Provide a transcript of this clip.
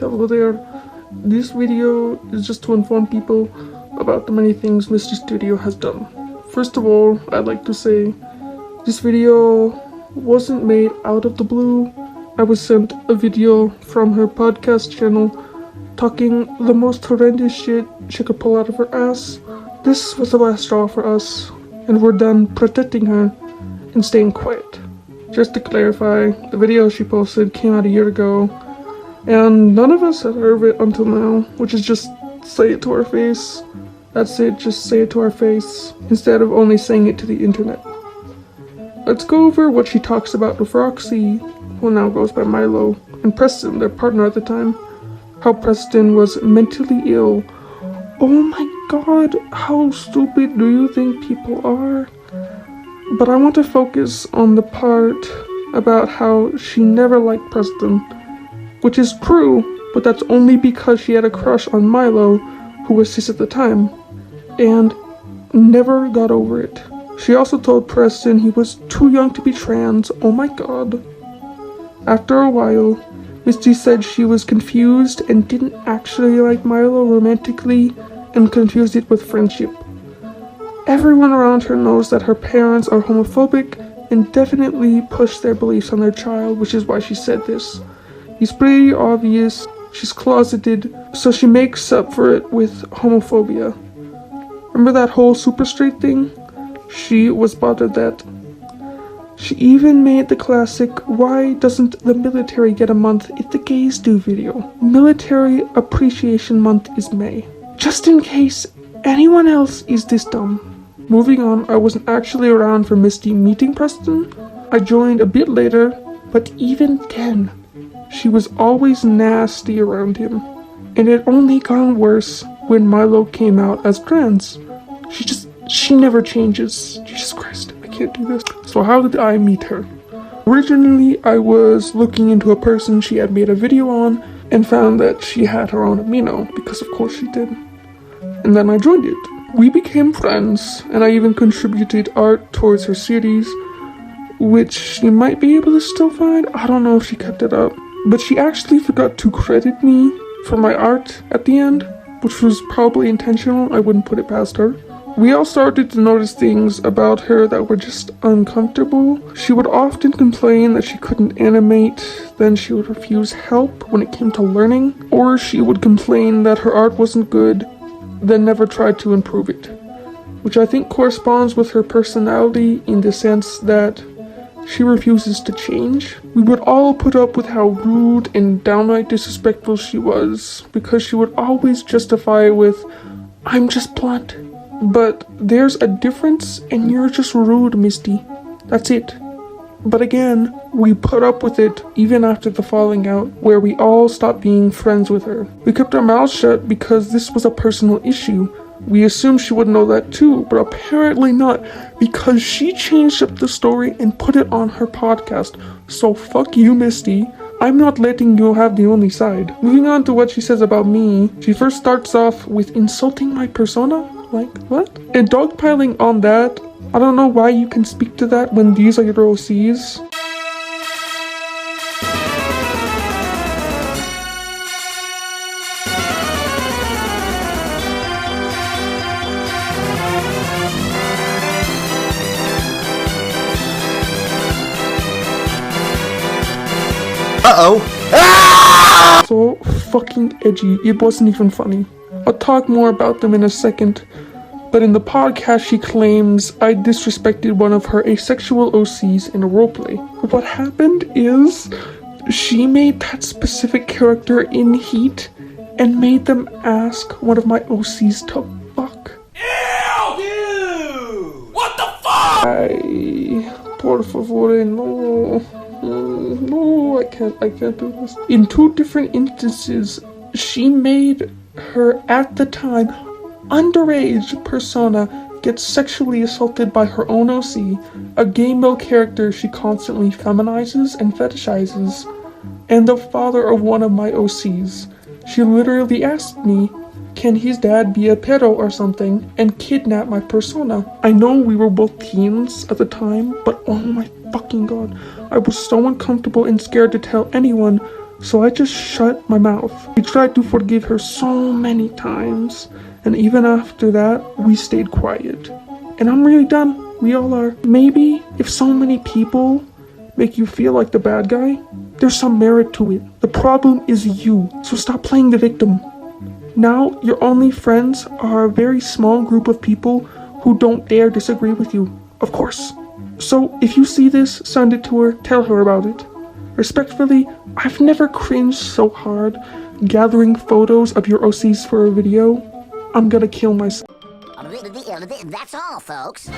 Hello there. This video is just to inform people about the many things Misty Studio has done. First of all, I'd like to say this video wasn't made out of the blue. I was sent a video from her podcast channel talking the most horrendous shit she could pull out of her ass. This was the last straw for us, and we're done protecting her and staying quiet. Just to clarify, the video she posted came out a year ago, and none of us had heard of it until now, which is just say it to our face. That's it, just say it to our face, instead of only saying it to the internet. Let's go over what she talks about with Roxy, who now goes by Milo, and Preston, their partner at the time. How Preston was mentally ill. Oh my god, how stupid do you think people are? But I want to focus on the part about how she never liked Preston, which is true, but that's only because she had a crush on Milo, who was cis at the time, and never got over it. She also told Preston he was too young to be trans. Oh my god. After a while, Misty said she was confused and didn't actually like Milo romantically and confused it with friendship. Everyone around her knows that her parents are homophobic and definitely push their beliefs on their child, which is why she said this. It's pretty obvious she's closeted, so she makes up for it with homophobia. Remember that whole super straight thing? She was bothered that. She even made the classic "Why doesn't the military get a month if the gays do" video. Military Appreciation Month is May. Just in case anyone else is this dumb. Moving on, I wasn't actually around for Misty meeting Preston. I joined a bit later, but even then, she was always nasty around him. And it only got worse when Milo came out as trans. She never changes. Jesus Christ, I can't do this. So how did I meet her? Originally, I was looking into a person she had made a video on and found that she had her own amino, because of course she did. And then I joined it. We became friends, and I even contributed art towards her series, which you might be able to still find. I don't know if she kept it up. But she actually forgot to credit me for my art at the end, which was probably intentional. I wouldn't put it past her. We all started to notice things about her that were just uncomfortable. She would often complain that she couldn't animate, then she would refuse help when it came to learning, or she would complain that her art wasn't good, then never tried to improve it, which I think corresponds with her personality in the sense that she refuses to change. We would all put up with how rude and downright disrespectful she was, because she would always justify it with, "I'm just blunt." But there's a difference, and you're just rude, Misty. That's it. But again, we put up with it even after the falling out, where we all stopped being friends with her. We kept our mouths shut because this was a personal issue. We assumed she would know that too, but apparently not, because she changed up the story and put it on her podcast. So fuck you, Misty. I'm not letting you have the only side. Moving on to what she says about me, she first starts off with insulting my persona? Like, what? And dogpiling on that? I don't know why you can speak to that when these are your OCs. So fucking edgy, it wasn't even funny. I'll talk more about them in a second, but in the podcast she claims I disrespected one of her asexual OCs in a roleplay. What happened is, she made that specific character in Heat and made them ask one of my OCs to fuck. Ew! Ew! What the fuck? Por favor, no. No, I can't do this. In 2 different instances, she made her, at the time, underage persona get sexually assaulted by her own OC, a gay male character she constantly feminizes and fetishizes, and the father of one of my OCs. She literally asked me, can his dad be a pedo or something, and kidnap my persona? I know we were both teens at the time, but oh my fucking god, I was so uncomfortable and scared to tell anyone, So I just shut my mouth. We tried to forgive her so many times, and even after that, we stayed quiet. And I'm really done. We all are. Maybe if so many people make you feel like the bad guy, there's some merit to it. The problem is you, so stop playing the victim. Now, your only friends are a very small group of people who don't dare disagree with you, of course. So if you see this, send it to her, tell her about it. Respectfully, I've never cringed so hard gathering photos of your OCs for a video. I'm gonna kill myself. That's all, folks.